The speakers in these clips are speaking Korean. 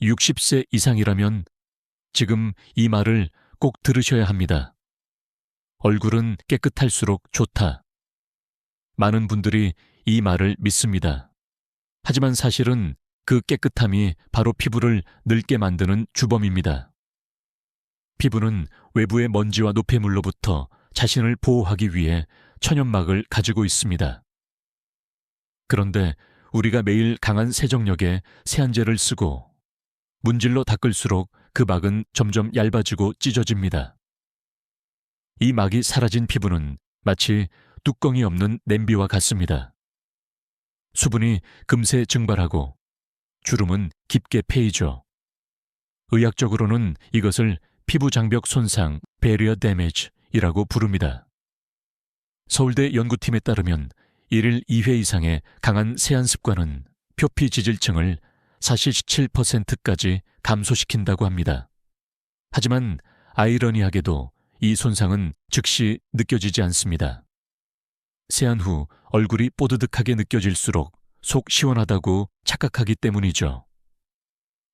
60세 이상이라면 지금 이 말을 꼭 들으셔야 합니다. 얼굴은 깨끗할수록 좋다. 많은 분들이 이 말을 믿습니다. 하지만 사실은 그 깨끗함이 바로 피부를 늙게 만드는 주범입니다. 피부는 외부의 먼지와 노폐물로부터 자신을 보호하기 위해 천연막을 가지고 있습니다. 그런데 우리가 매일 강한 세정력에 세안제를 쓰고 문질러 닦을수록 그 막은 점점 얇아지고 찢어집니다. 이 막이 사라진 피부는 마치 뚜껑이 없는 냄비와 같습니다. 수분이 금세 증발하고 주름은 깊게 패이죠. 의학적으로는 이것을 피부 장벽 손상, barrier damage이라고 부릅니다. 서울대 연구팀에 따르면 1일 2회 이상의 강한 세안 습관은 표피 지질층을 47%까지 감소시킨다고 합니다. 하지만 아이러니하게도 이 손상은 즉시 느껴지지 않습니다. 세안 후 얼굴이 뽀드득하게 느껴질수록 속 시원하다고 착각하기 때문이죠.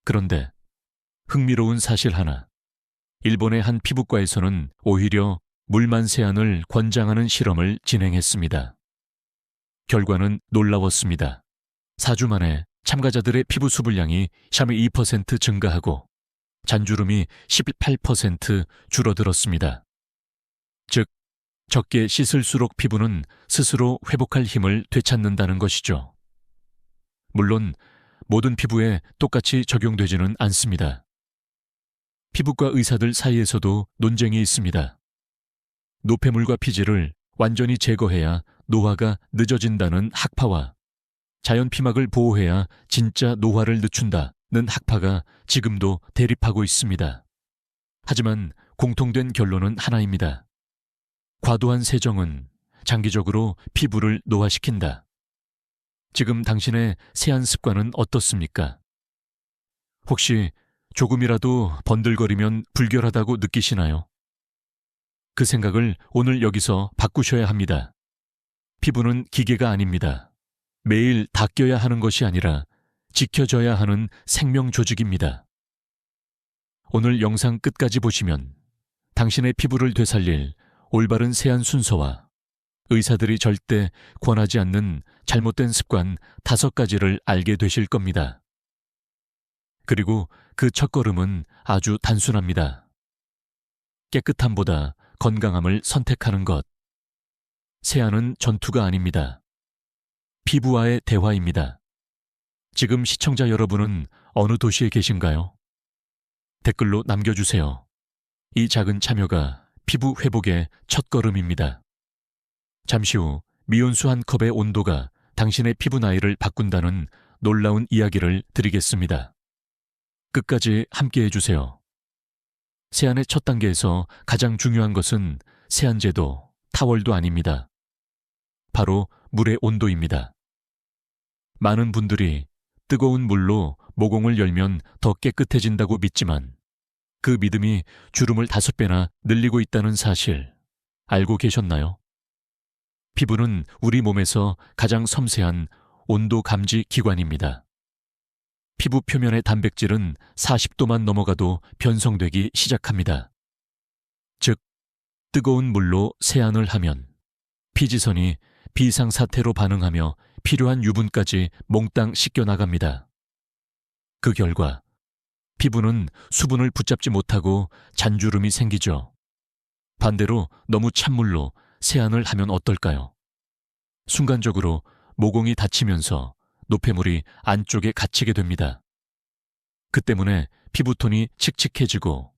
그런데 흥미로운 사실 하나. 일본의 한 피부과에서는 오히려 물만 세안을 권장하는 실험을 진행했습니다. 결과는 놀라웠습니다. 4주 만에 참가자들의 피부 수분량이 2% 증가하고 잔주름이 18% 줄어들었습니다. 즉, 적게 씻을수록 피부는 스스로 회복할 힘을 되찾는다는 것이죠. 물론 모든 피부에 똑같이 적용되지는 않습니다. 피부과 의사들 사이에서도 논쟁이 있습니다. 노폐물과 피지를 완전히 제거해야 노화가 늦어진다는 학파와 자연 피막을 보호해야 진짜 노화를 늦춘다는 학파가 지금도 대립하고 있습니다. 하지만 공통된 결론은 하나입니다. 과도한 세정은 장기적으로 피부를 노화시킨다. 지금 당신의 세안 습관은 어떻습니까? 혹시 조금이라도 번들거리면 불결하다고 느끼시나요? 그 생각을 오늘 여기서 바꾸셔야 합니다. 피부는 기계가 아닙니다. 매일 닦여야 하는 것이 아니라 지켜져야 하는 생명 조직입니다. 오늘 영상 끝까지 보시면 당신의 피부를 되살릴 올바른 세안 순서와 의사들이 절대 권하지 않는 잘못된 습관 5가지를 알게 되실 겁니다. 그리고 그 첫걸음은 아주 단순합니다. 깨끗함보다 건강함을 선택하는 것. 세안은 전투가 아닙니다. 피부와의 대화입니다. 지금 시청자 여러분은 어느 도시에 계신가요? 댓글로 남겨주세요. 이 작은 참여가 피부 회복의 첫걸음입니다. 잠시 후 미온수 한 컵의 온도가 당신의 피부 나이를 바꾼다는 놀라운 이야기를 드리겠습니다. 끝까지 함께 해주세요. 세안의 첫 단계에서 가장 중요한 것은 세안제도, 타월도 아닙니다. 바로 물의 온도입니다. 많은 분들이 뜨거운 물로 모공을 열면 더 깨끗해진다고 믿지만 그 믿음이 주름을 5배나 늘리고 있다는 사실 알고 계셨나요? 피부는 우리 몸에서 가장 섬세한 온도 감지 기관입니다. 피부 표면의 단백질은 40도만 넘어가도 변성되기 시작합니다. 즉, 뜨거운 물로 세안을 하면 피지선이 비상사태로 반응하며 필요한 유분까지 몽땅 씻겨나갑니다. 그 결과 피부는 수분을 붙잡지 못하고 잔주름이 생기죠. 반대로 너무 찬물로 세안을 하면 어떨까요? 순간적으로 모공이 닫히면서 노폐물이 안쪽에 갇히게 됩니다. 그 때문에 피부톤이 칙칙해지고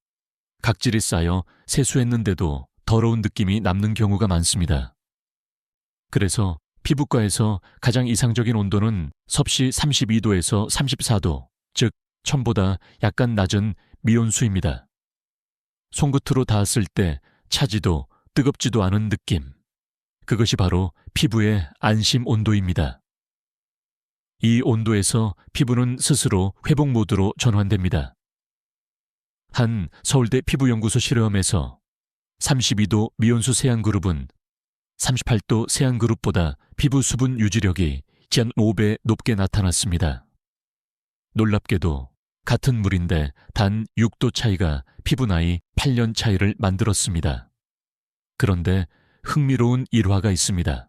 각질이 쌓여 세수했는데도 더러운 느낌이 남는 경우가 많습니다. 그래서 피부과에서 가장 이상적인 온도는 섭씨 32도에서 34도, 즉 1000보다 약간 낮은 미온수입니다. 손끝으로 닿았을 때 차지도 뜨겁지도 않은 느낌. 그것이 바로 피부의 안심 온도입니다. 이 온도에서 피부는 스스로 회복 모드로 전환됩니다. 한 서울대 피부연구소 실험에서 32도 미온수 세안그룹은 38도 세안그룹보다 피부 수분 유지력이 전 5배 높게 나타났습니다. 놀랍게도 같은 물인데 단 6도 차이가 피부 나이 8년 차이를 만들었습니다. 그런데 흥미로운 일화가 있습니다.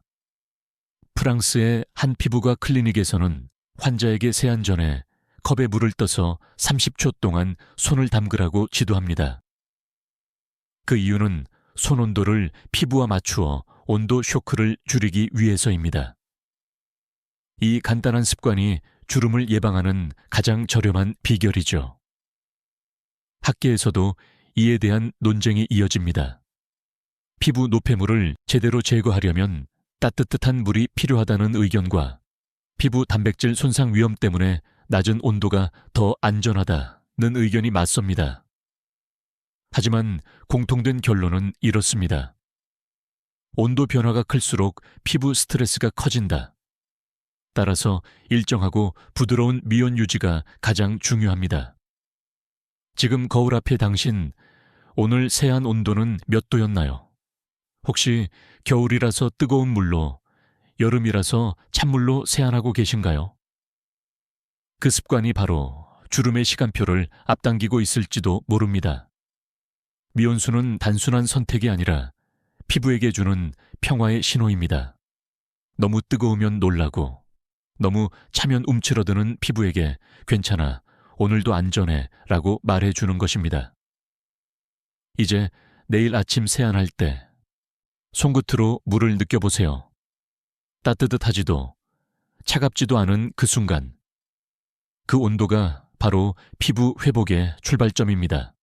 프랑스의 한 피부과 클리닉에서는 환자에게 세안 전에 컵에 물을 떠서 30초 동안 손을 담그라고 지도합니다. 그 이유는 손 온도를 피부와 맞추어 온도 쇼크를 줄이기 위해서입니다. 이 간단한 습관이 주름을 예방하는 가장 저렴한 비결이죠. 학계에서도 이에 대한 논쟁이 이어집니다. 피부 노폐물을 제대로 제거하려면 따뜻한 물이 필요하다는 의견과 피부 단백질 손상 위험 때문에 낮은 온도가 더 안전하다는 의견이 맞섭니다. 하지만 공통된 결론은 이렇습니다. 온도 변화가 클수록 피부 스트레스가 커진다. 따라서 일정하고 부드러운 미온 유지가 가장 중요합니다. 지금 거울 앞에 당신, 오늘 세안 온도는 몇 도였나요? 혹시 겨울이라서 뜨거운 물로, 여름이라서 찬물로 세안하고 계신가요? 그 습관이 바로 주름의 시간표를 앞당기고 있을지도 모릅니다. 미온수는 단순한 선택이 아니라 피부에게 주는 평화의 신호입니다. 너무 뜨거우면 놀라고, 너무 차면 움츠러드는 피부에게 괜찮아, 오늘도 안전해 라고 말해주는 것입니다. 이제 내일 아침 세안할 때 손끝으로 물을 느껴보세요. 따뜻하지도 차갑지도 않은 그 순간, 그 온도가 바로 피부 회복의 출발점입니다.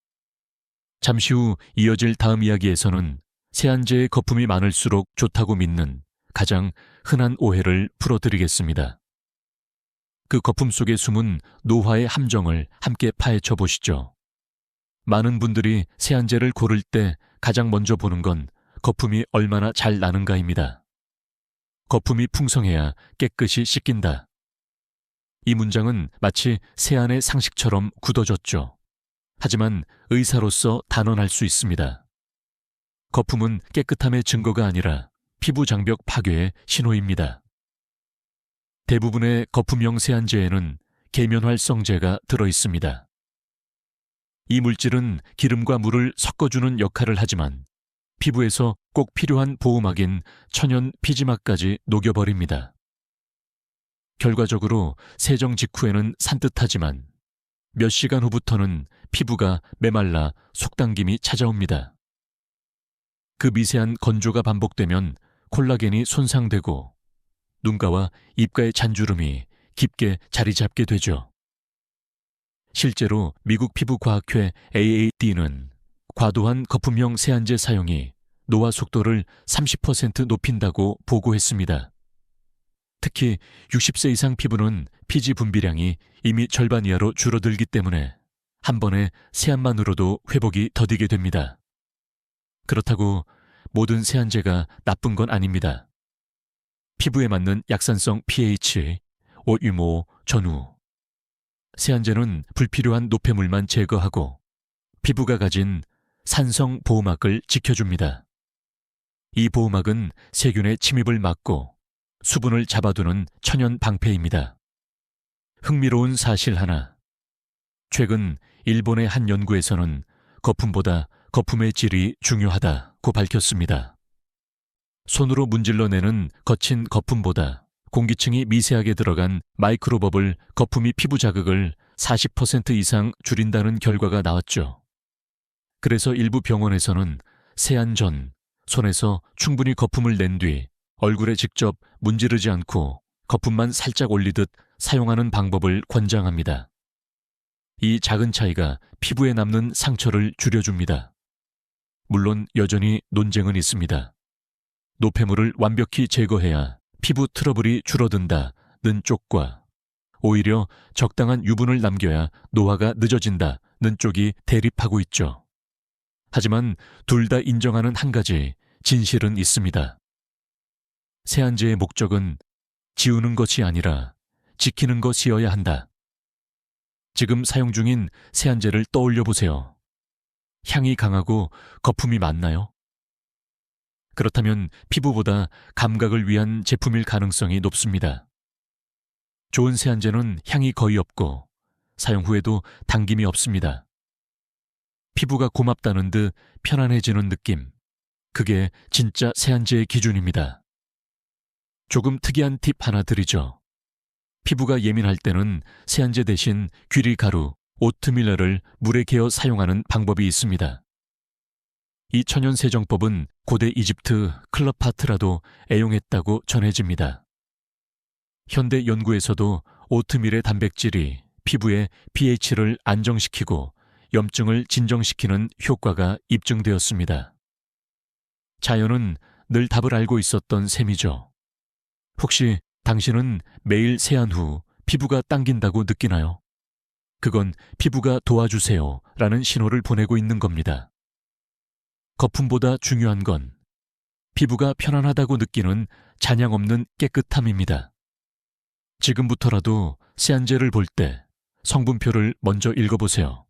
잠시 후 이어질 다음 이야기에서는 세안제에 거품이 많을수록 좋다고 믿는 가장 흔한 오해를 풀어드리겠습니다. 그 거품 속에 숨은 노화의 함정을 함께 파헤쳐 보시죠. 많은 분들이 세안제를 고를 때 가장 먼저 보는 건 거품이 얼마나 잘 나는가입니다. 거품이 풍성해야 깨끗이 씻긴다. 이 문장은 마치 세안의 상식처럼 굳어졌죠. 하지만 의사로서 단언할 수 있습니다. 거품은 깨끗함의 증거가 아니라 피부 장벽 파괴의 신호입니다. 대부분의 거품형 세안제에는 계면활성제가 들어있습니다. 이 물질은 기름과 물을 섞어주는 역할을 하지만 피부에서 꼭 필요한 보호막인 천연 피지막까지 녹여버립니다. 결과적으로 세정 직후에는 산뜻하지만 몇 시간 후부터는 피부가 메말라 속당김이 찾아옵니다. 그 미세한 건조가 반복되면 콜라겐이 손상되고 눈가와 입가의 잔주름이 깊게 자리 잡게 되죠. 실제로 미국 피부과학회 AAD는 과도한 거품형 세안제 사용이 노화 속도를 30% 높인다고 보고했습니다. 특히 60세 이상 피부는 피지 분비량이 이미 절반 이하로 줄어들기 때문에 한 번의 세안만으로도 회복이 더디게 됩니다. 그렇다고 모든 세안제가 나쁜 건 아닙니다. 피부에 맞는 약산성 pH, 옷유모, 전후. 세안제는 불필요한 노폐물만 제거하고 피부가 가진 산성 보호막을 지켜줍니다. 이 보호막은 세균의 침입을 막고 수분을 잡아두는 천연 방패입니다. 흥미로운 사실 하나. 최근 일본의 한 연구에서는 거품보다 거품의 질이 중요하다고 밝혔습니다. 손으로 문질러내는 거친 거품보다 공기층이 미세하게 들어간 마이크로버블 거품이 피부 자극을 40% 이상 줄인다는 결과가 나왔죠. 그래서 일부 병원에서는 세안 전 손에서 충분히 거품을 낸 뒤 얼굴에 직접 문지르지 않고 거품만 살짝 올리듯 사용하는 방법을 권장합니다. 이 작은 차이가 피부에 남는 상처를 줄여줍니다. 물론 여전히 논쟁은 있습니다. 노폐물을 완벽히 제거해야 피부 트러블이 줄어든다는 쪽과 오히려 적당한 유분을 남겨야 노화가 늦어진다는 쪽이 대립하고 있죠. 하지만 둘 다 인정하는 한 가지 진실은 있습니다. 세안제의 목적은 지우는 것이 아니라 지키는 것이어야 한다. 지금 사용 중인 세안제를 떠올려 보세요. 향이 강하고 거품이 많나요? 그렇다면 피부보다 감각을 위한 제품일 가능성이 높습니다. 좋은 세안제는 향이 거의 없고 사용 후에도 당김이 없습니다. 피부가 고맙다는 듯 편안해지는 느낌. 그게 진짜 세안제의 기준입니다. 조금 특이한 팁 하나 드리죠. 피부가 예민할 때는 세안제 대신 귀리 가루, 오트밀러를 물에 개어 사용하는 방법이 있습니다. 이 천연 세정법은 고대 이집트 클레오파트라도 애용했다고 전해집니다. 현대 연구에서도 오트밀의 단백질이 피부의 pH를 안정시키고 염증을 진정시키는 효과가 입증되었습니다. 자연은 늘 답을 알고 있었던 셈이죠. 혹시 당신은 매일 세안 후 피부가 당긴다고 느끼나요? 그건 피부가 도와주세요 라는 신호를 보내고 있는 겁니다. 거품보다 중요한 건 피부가 편안하다고 느끼는 잔양 없는 깨끗함입니다. 지금부터라도 세안제를 볼 때 성분표를 먼저 읽어보세요.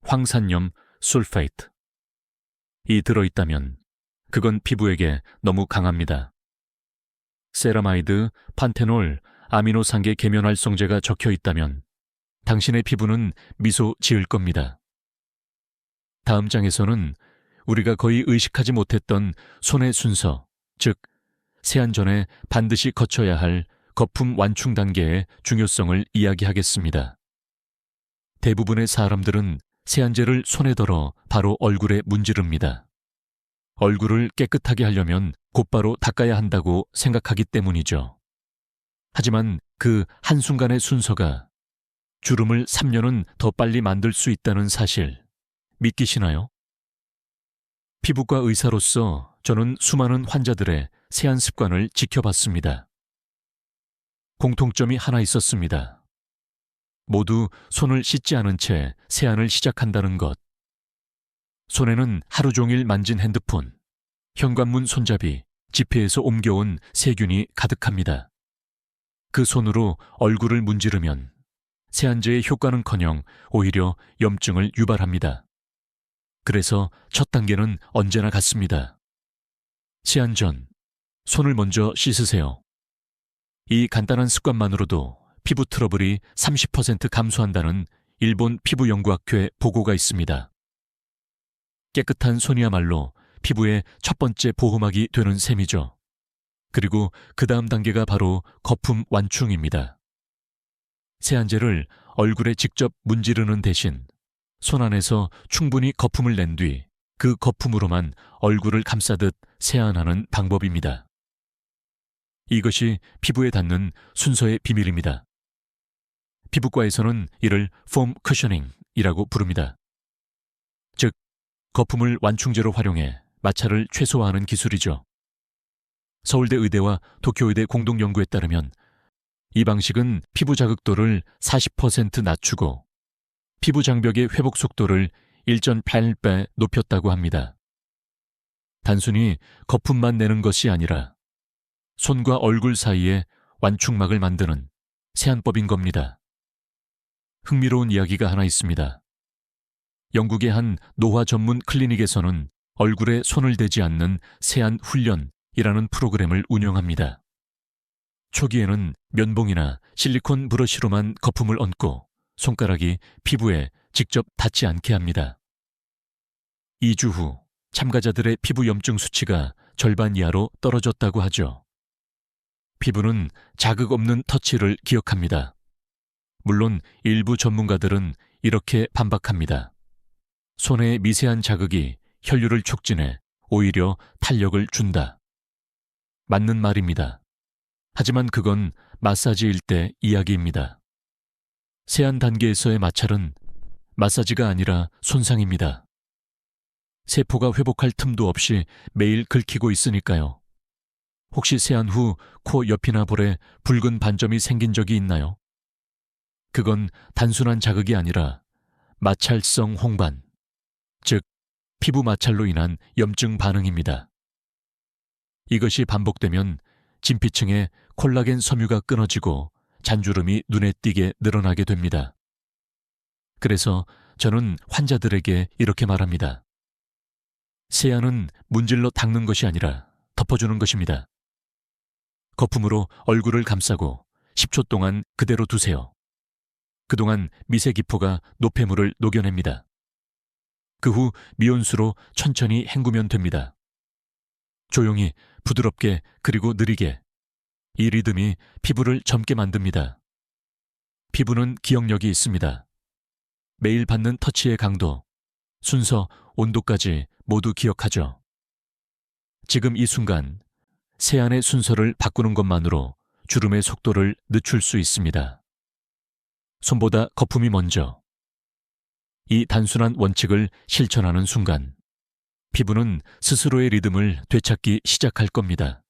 황산염 술페이트. 이 들어있다면 그건 피부에게 너무 강합니다. 세라마이드, 판테놀, 아미노산계 계면활성제가 적혀 있다면 당신의 피부는 미소 지을 겁니다. 다음 장에서는 우리가 거의 의식하지 못했던 손의 순서, 즉 세안 전에 반드시 거쳐야 할 거품 완충 단계의 중요성을 이야기하겠습니다. 대부분의 사람들은 세안제를 손에 덜어 바로 얼굴에 문지릅니다. 얼굴을 깨끗하게 하려면 곧바로 닦아야 한다고 생각하기 때문이죠. 하지만 그 한순간의 순서가 주름을 3년은 더 빨리 만들 수 있다는 사실 믿기시나요? 피부과 의사로서 저는 수많은 환자들의 세안 습관을 지켜봤습니다. 공통점이 하나 있었습니다. 모두 손을 씻지 않은 채 세안을 시작한다는 것. 손에는 하루 종일 만진 핸드폰, 현관문 손잡이, 지폐에서 옮겨온 세균이 가득합니다. 그 손으로 얼굴을 문지르면 세안제의 효과는커녕 오히려 염증을 유발합니다. 그래서 첫 단계는 언제나 같습니다. 세안 전, 손을 먼저 씻으세요. 이 간단한 습관만으로도 피부 트러블이 30% 감소한다는 일본 피부연구학회 보고가 있습니다. 깨끗한 손이야말로 피부의 첫 번째 보호막이 되는 셈이죠. 그리고 그 다음 단계가 바로 거품 완충입니다. 세안제를 얼굴에 직접 문지르는 대신 손 안에서 충분히 거품을 낸 뒤 그 거품으로만 얼굴을 감싸듯 세안하는 방법입니다. 이것이 피부에 닿는 순서의 비밀입니다. 피부과에서는 이를 폼 쿠셔닝이라고 부릅니다. 즉, 거품을 완충제로 활용해 마찰을 최소화하는 기술이죠. 서울대 의대와 도쿄의대 공동 연구에 따르면 이 방식은 피부 자극도를 40% 낮추고 피부 장벽의 회복 속도를 1.8배 높였다고 합니다. 단순히 거품만 내는 것이 아니라 손과 얼굴 사이에 완충막을 만드는 세안법인 겁니다. 흥미로운 이야기가 하나 있습니다. 영국의 한 노화 전문 클리닉에서는 얼굴에 손을 대지 않는 세안 훈련이라는 프로그램을 운영합니다. 초기에는 면봉이나 실리콘 브러쉬로만 거품을 얹고 손가락이 피부에 직접 닿지 않게 합니다. 2주 후 참가자들의 피부 염증 수치가 절반 이하로 떨어졌다고 하죠. 피부는 자극 없는 터치를 기억합니다. 물론 일부 전문가들은 이렇게 반박합니다. 손의 미세한 자극이 혈류를 촉진해 오히려 탄력을 준다. 맞는 말입니다. 하지만 그건 마사지일 때 이야기입니다. 세안 단계에서의 마찰은 마사지가 아니라 손상입니다. 세포가 회복할 틈도 없이 매일 긁히고 있으니까요. 혹시 세안 후 코 옆이나 볼에 붉은 반점이 생긴 적이 있나요? 그건 단순한 자극이 아니라 마찰성 홍반, 즉 피부 마찰로 인한 염증 반응입니다. 이것이 반복되면 진피층에 콜라겐 섬유가 끊어지고 잔주름이 눈에 띄게 늘어나게 됩니다. 그래서 저는 환자들에게 이렇게 말합니다. 세안은 문질러 닦는 것이 아니라 덮어주는 것입니다. 거품으로 얼굴을 감싸고 10초 동안 그대로 두세요. 그동안 미세 기포가 노폐물을 녹여냅니다. 그 후 미온수로 천천히 헹구면 됩니다. 조용히, 부드럽게, 그리고 느리게. 이 리듬이 피부를 젊게 만듭니다. 피부는 기억력이 있습니다. 매일 받는 터치의 강도, 순서, 온도까지 모두 기억하죠. 지금 이 순간, 세안의 순서를 바꾸는 것만으로 주름의 속도를 늦출 수 있습니다. 손보다 거품이 먼저. 이 단순한 원칙을 실천하는 순간, 피부는 스스로의 리듬을 되찾기 시작할 겁니다.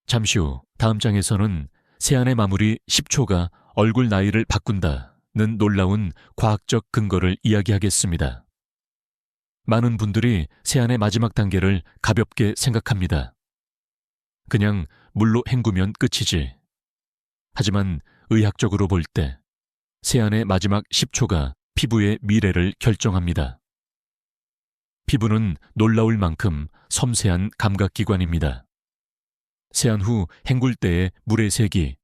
잠시 후 다음 장에서는 세안의 마무리 10초가 얼굴 나이를 바꾼다는 놀라운 과학적 근거를 이야기하겠습니다. 많은 분들이 세안의 마지막 단계를 가볍게 생각합니다. 그냥 물로 헹구면 끝이지. 하지만 의학적으로 볼 때 세안의 마지막 10초가 피부의 미래를 결정합니다. 피부는 놀라울 만큼 섬세한 감각기관입니다. 세안 후 헹굴 때의 물의 세기,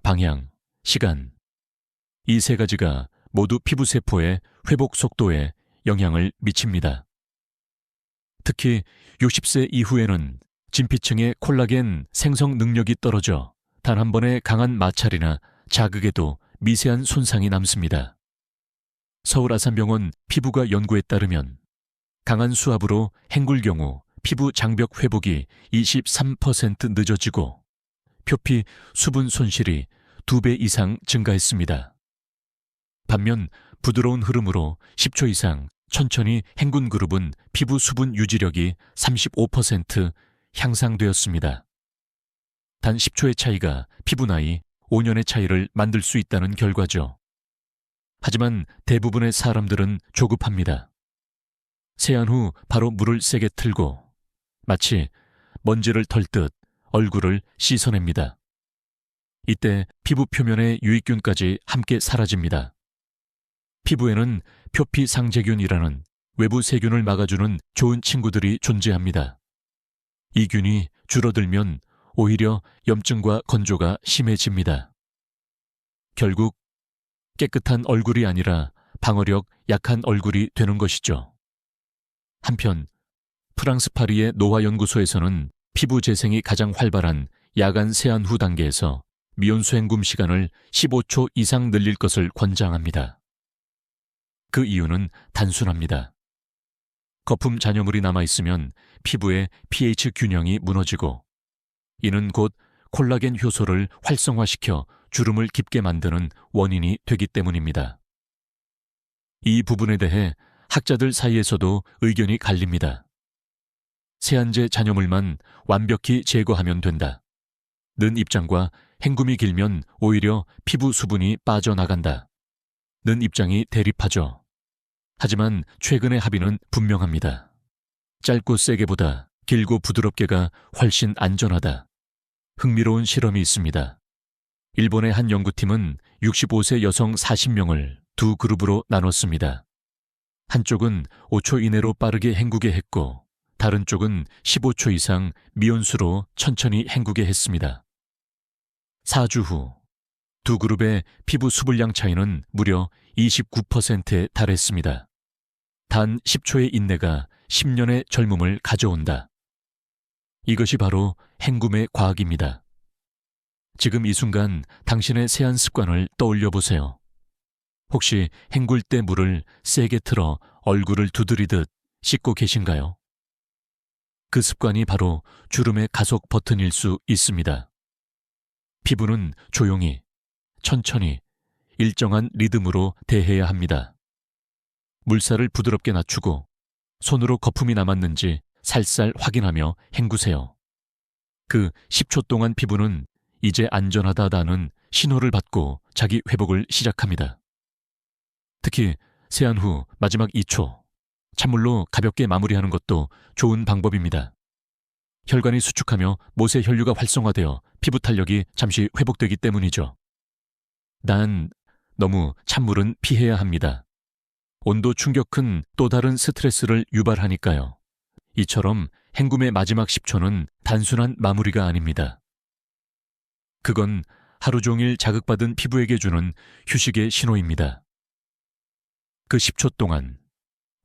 방향, 시간. 이 세 가지가 모두 피부 세포의 회복 속도에 영향을 미칩니다. 특히 60세 이후에는 진피층의 콜라겐 생성 능력이 떨어져 단 한 번의 강한 마찰이나 자극에도 미세한 손상이 남습니다. 서울아산병원 피부과 연구에 따르면 강한 수압으로 헹굴 경우 피부 장벽 회복이 23% 늦어지고 표피 수분 손실이 2배 이상 증가했습니다. 반면 부드러운 흐름으로 10초 이상 천천히 헹군 그룹은 피부 수분 유지력이 35% 향상되었습니다. 단 10초의 차이가 피부 나이 5년의 차이를 만들 수 있다는 결과죠. 하지만 대부분의 사람들은 조급합니다. 세안 후 바로 물을 세게 틀고 마치 먼지를 털듯 얼굴을 씻어냅니다. 이때 피부 표면의 유익균까지 함께 사라집니다. 피부에는 표피상재균이라는 외부 세균을 막아주는 좋은 친구들이 존재합니다. 이 균이 줄어들면 오히려 염증과 건조가 심해집니다. 결국 깨끗한 얼굴이 아니라 방어력 약한 얼굴이 되는 것이죠. 한편 프랑스 파리의 노화연구소에서는 피부 재생이 가장 활발한 야간 세안 후 단계에서 미온수 헹굼 시간을 15초 이상 늘릴 것을 권장합니다. 그 이유는 단순합니다. 거품 잔여물이 남아있으면 피부의 pH 균형이 무너지고 이는 곧 콜라겐 효소를 활성화시켜 주름을 깊게 만드는 원인이 되기 때문입니다. 이 부분에 대해 학자들 사이에서도 의견이 갈립니다. 세안제 잔여물만 완벽히 제거하면 된다. 는 입장과 헹굼이 길면 오히려 피부 수분이 빠져나간다. 는 입장이 대립하죠. 하지만 최근의 합의는 분명합니다. 짧고 세게보다 길고 부드럽게가 훨씬 안전하다. 흥미로운 실험이 있습니다. 일본의 한 연구팀은 65세 여성 40명을 두 그룹으로 나눴습니다. 한쪽은 5초 이내로 빠르게 헹구게 했고 다른 쪽은 15초 이상 미온수로 천천히 헹구게 했습니다. 4주 후 두 그룹의 피부 수분량 차이는 무려 29%에 달했습니다. 단 10초의 인내가 10년의 젊음을 가져온다. 이것이 바로 헹굼의 과학입니다. 지금 이 순간 당신의 세안 습관을 떠올려 보세요. 혹시 헹굴 때 물을 세게 틀어 얼굴을 두드리듯 씻고 계신가요? 그 습관이 바로 주름의 가속 버튼일 수 있습니다. 피부는 조용히, 천천히, 일정한 리듬으로 대해야 합니다. 물살을 부드럽게 낮추고 손으로 거품이 남았는지 살살 확인하며 헹구세요. 그 10초 동안 피부는 이제 안전하다는 신호를 받고 자기 회복을 시작합니다. 특히 세안 후 마지막 2초, 찬물로 가볍게 마무리하는 것도 좋은 방법입니다. 혈관이 수축하며 모세 혈류가 활성화되어 피부 탄력이 잠시 회복되기 때문이죠. 단, 너무 찬물은 피해야 합니다. 온도 충격은 또 다른 스트레스를 유발하니까요. 이처럼 헹굼의 마지막 10초는 단순한 마무리가 아닙니다. 그건 하루 종일 자극받은 피부에게 주는 휴식의 신호입니다. 그 10초 동안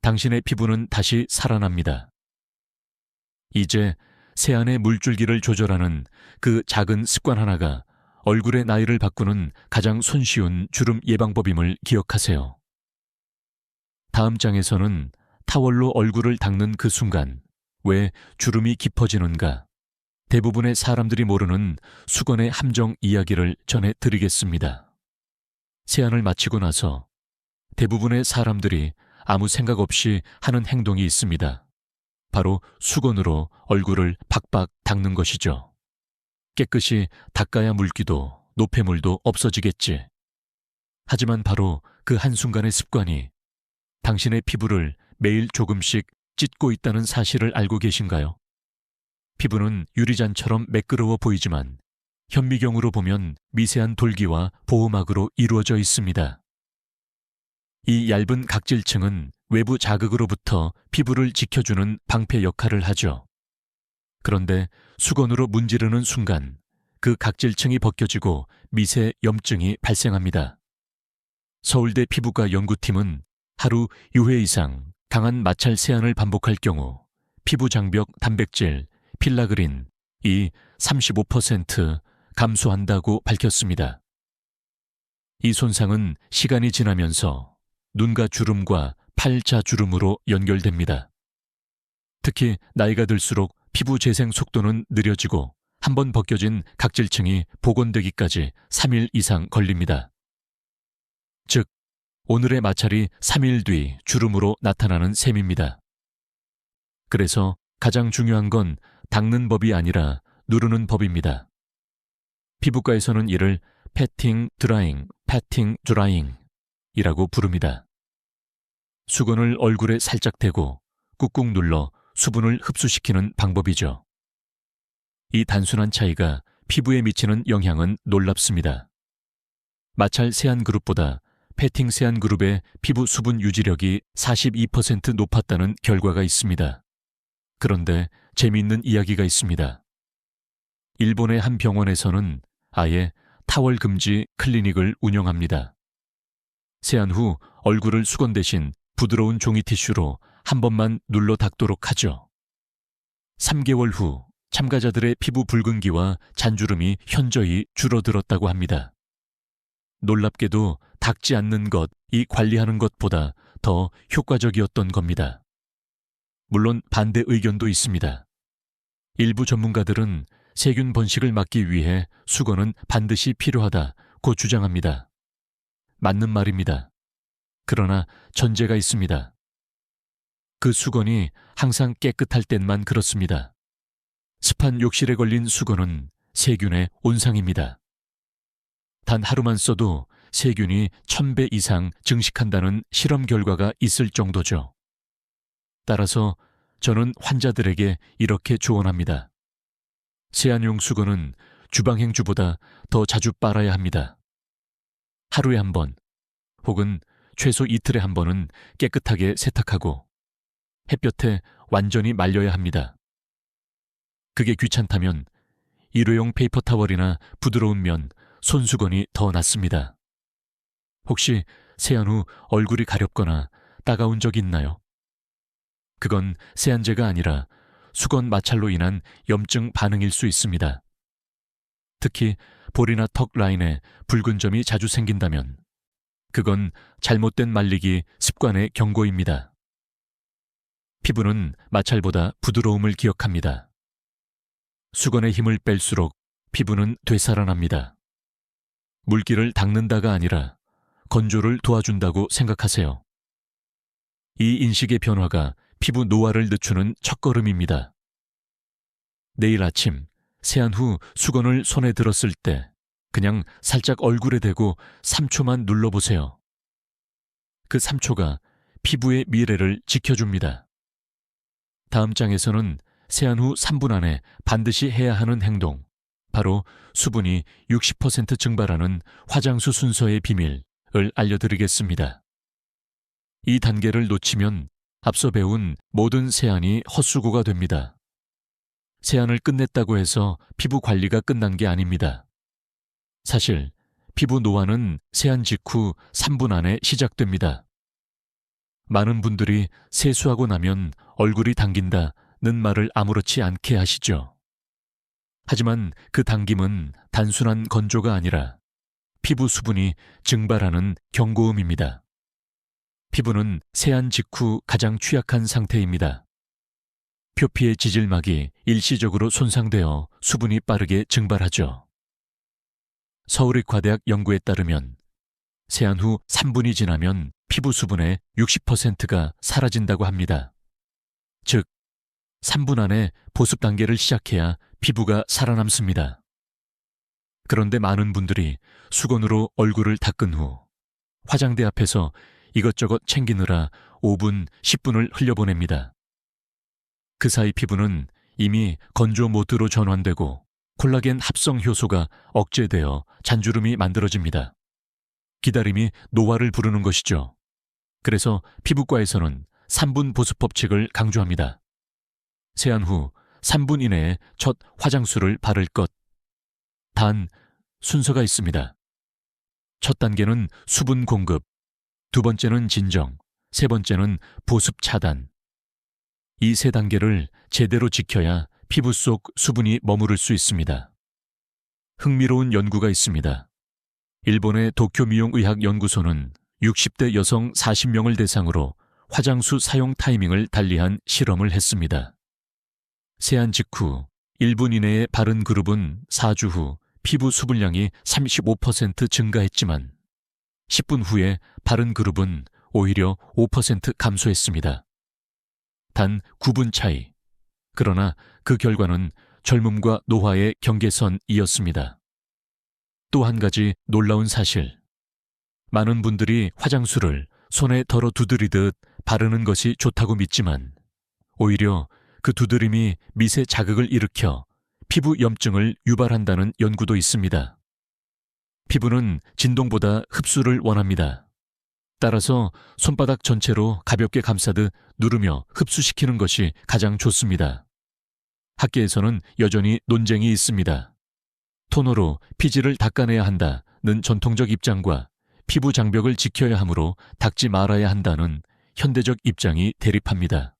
당신의 피부는 다시 살아납니다. 이제 세안의 물줄기를 조절하는 그 작은 습관 하나가 얼굴의 나이를 바꾸는 가장 손쉬운 주름 예방법임을 기억하세요. 다음 장에서는 타월로 얼굴을 닦는 그 순간 왜 주름이 깊어지는가, 대부분의 사람들이 모르는 수건의 함정 이야기를 전해드리겠습니다. 세안을 마치고 나서 대부분의 사람들이 아무 생각 없이 하는 행동이 있습니다. 바로 수건으로 얼굴을 박박 닦는 것이죠. 깨끗이 닦아야 물기도 노폐물도 없어지겠지. 하지만 바로 그 한순간의 습관이 당신의 피부를 매일 조금씩 찢고 있다는 사실을 알고 계신가요? 피부는 유리잔처럼 매끄러워 보이지만 현미경으로 보면 미세한 돌기와 보호막으로 이루어져 있습니다. 이 얇은 각질층은 외부 자극으로부터 피부를 지켜주는 방패 역할을 하죠. 그런데 수건으로 문지르는 순간 그 각질층이 벗겨지고 미세 염증이 발생합니다. 서울대 피부과 연구팀은 하루 2회 이상 강한 마찰 세안을 반복할 경우 피부 장벽 단백질, 필라그린 이 35% 감소한다고 밝혔습니다. 이 손상은 시간이 지나면서 눈가 주름과 팔자 주름으로 연결됩니다. 특히 나이가 들수록 피부 재생 속도는 느려지고 한번 벗겨진 각질층이 복원되기까지 3일 이상 걸립니다. 즉, 오늘의 마찰이 3일 뒤 주름으로 나타나는 셈입니다. 그래서 가장 중요한 건 닦는 법이 아니라 누르는 법입니다. 피부과에서는 이를 패팅 드라잉, 패팅 드라잉 이라고 부릅니다. 수건을 얼굴에 살짝 대고 꾹꾹 눌러 수분을 흡수시키는 방법이죠. 이 단순한 차이가 피부에 미치는 영향은 놀랍습니다. 마찰 세안 그룹보다 패팅 세안 그룹의 피부 수분 유지력이 42% 높았다는 결과가 있습니다. 그런데 재미있는 이야기가 있습니다. 일본의 한 병원에서는 아예 타월 금지 클리닉을 운영합니다. 세안 후 얼굴을 수건 대신 부드러운 종이 티슈로 한 번만 눌러 닦도록 하죠. 3개월 후 참가자들의 피부 붉은기와 잔주름이 현저히 줄어들었다고 합니다. 놀랍게도 닦지 않는 것이 관리하는 것보다 더 효과적이었던 겁니다. 물론 반대 의견도 있습니다. 일부 전문가들은 세균 번식을 막기 위해 수건은 반드시 필요하다고 주장합니다. 맞는 말입니다. 그러나 전제가 있습니다. 그 수건이 항상 깨끗할 땐만 그렇습니다. 습한 욕실에 걸린 수건은 세균의 온상입니다. 단 하루만 써도 세균이 1000배 이상 증식한다는 실험 결과가 있을 정도죠. 따라서 저는 환자들에게 이렇게 조언합니다. 세안용 수건은 주방행주보다 더 자주 빨아야 합니다. 하루에 한 번, 혹은 최소 이틀에 한 번은 깨끗하게 세탁하고 햇볕에 완전히 말려야 합니다. 그게 귀찮다면 일회용 페이퍼 타월이나 부드러운 면, 손수건이 더 낫습니다. 혹시 세안 후 얼굴이 가렵거나 따가운 적 있나요? 그건 세안제가 아니라 수건 마찰로 인한 염증 반응일 수 있습니다. 특히 볼이나 턱 라인에 붉은 점이 자주 생긴다면 그건 잘못된 말리기 습관의 경고입니다. 피부는 마찰보다 부드러움을 기억합니다. 수건의 힘을 뺄수록 피부는 되살아납니다. 물기를 닦는다가 아니라 건조를 도와준다고 생각하세요. 이 인식의 변화가 피부 노화를 늦추는 첫걸음입니다. 내일 아침 세안 후 수건을 손에 들었을 때 그냥 살짝 얼굴에 대고 3초만 눌러보세요. 그 3초가 피부의 미래를 지켜줍니다. 다음 장에서는 세안 후 3분 안에 반드시 해야 하는 행동, 바로 수분이 60% 증발하는 화장수 순서의 비밀을 알려드리겠습니다. 이 단계를 놓치면 앞서 배운 모든 세안이 헛수고가 됩니다. 세안을 끝냈다고 해서 피부 관리가 끝난 게 아닙니다. 사실 피부 노화는 세안 직후 3분 안에 시작됩니다. 많은 분들이 세수하고 나면 얼굴이 당긴다는 말을 아무렇지 않게 하시죠. 하지만 그 당김은 단순한 건조가 아니라 피부 수분이 증발하는 경고음입니다. 피부는 세안 직후 가장 취약한 상태입니다. 표피의 지질막이 일시적으로 손상되어 수분이 빠르게 증발하죠. 서울의과대학 연구에 따르면 세안 후 3분이 지나면 피부 수분의 60%가 사라진다고 합니다. 즉, 3분 안에 보습 단계를 시작해야 피부가 살아남습니다. 그런데 많은 분들이 수건으로 얼굴을 닦은 후 화장대 앞에서 이것저것 챙기느라 5분, 10분을 흘려보냅니다. 그 사이 피부는 이미 건조 모드로 전환되고 콜라겐 합성 효소가 억제되어 잔주름이 만들어집니다. 기다림이 노화를 부르는 것이죠. 그래서 피부과에서는 3분 보습 법칙을 강조합니다. 세안 후 3분 이내에 첫 화장수를 바를 것. 단, 순서가 있습니다. 첫 단계는 수분 공급, 두 번째는 진정, 세 번째는 보습 차단. 이 세 단계를 제대로 지켜야 피부 속 수분이 머무를 수 있습니다. 흥미로운 연구가 있습니다. 일본의 도쿄미용의학연구소는 60대 여성 40명을 대상으로 화장수 사용 타이밍을 달리한 실험을 했습니다. 세안 직후 1분 이내에 바른 그룹은 4주 후 피부 수분량이 35% 증가했지만 10분 후에 바른 그룹은 오히려 5% 감소했습니다. 단 9분 차이. 그러나 그 결과는 젊음과 노화의 경계선이었습니다. 또 한 가지 놀라운 사실. 많은 분들이 화장수를 손에 덜어 두드리듯 바르는 것이 좋다고 믿지만 오히려 그 두드림이 미세 자극을 일으켜 피부 염증을 유발한다는 연구도 있습니다. 피부는 진동보다 흡수를 원합니다. 따라서 손바닥 전체로 가볍게 감싸듯 누르며 흡수시키는 것이 가장 좋습니다. 학계에서는 여전히 논쟁이 있습니다. 토너로 피지를 닦아내야 한다는 전통적 입장과 피부 장벽을 지켜야 하므로 닦지 말아야 한다는 현대적 입장이 대립합니다.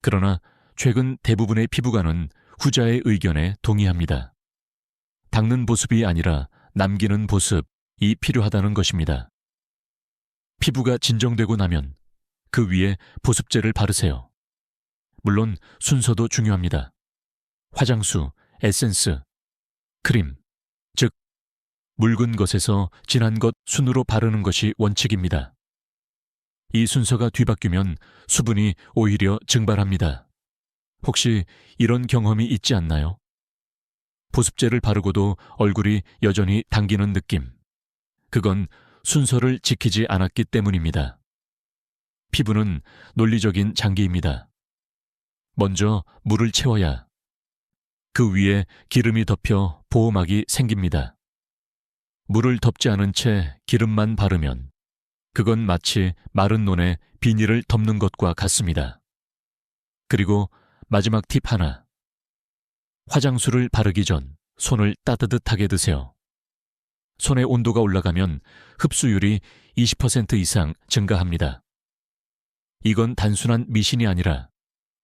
그러나 최근 대부분의 피부과는 후자의 의견에 동의합니다. 닦는 보습이 아니라 남기는 보습이 필요하다는 것입니다. 피부가 진정되고 나면 그 위에 보습제를 바르세요. 물론 순서도 중요합니다. 화장수, 에센스, 크림, 즉 묽은 것에서 진한 것 순으로 바르는 것이 원칙입니다. 이 순서가 뒤바뀌면 수분이 오히려 증발합니다. 혹시 이런 경험이 있지 않나요? 보습제를 바르고도 얼굴이 여전히 당기는 느낌. 그건 순서를 지키지 않았기 때문입니다. 피부는 논리적인 장기입니다. 먼저 물을 채워야 그 위에 기름이 덮여 보호막이 생깁니다. 물을 덮지 않은 채 기름만 바르면 그건 마치 마른 논에 비닐을 덮는 것과 같습니다. 그리고 마지막 팁 하나. 화장수를 바르기 전 손을 따뜻하게 드세요. 손의 온도가 올라가면 흡수율이 20% 이상 증가합니다. 이건 단순한 미신이 아니라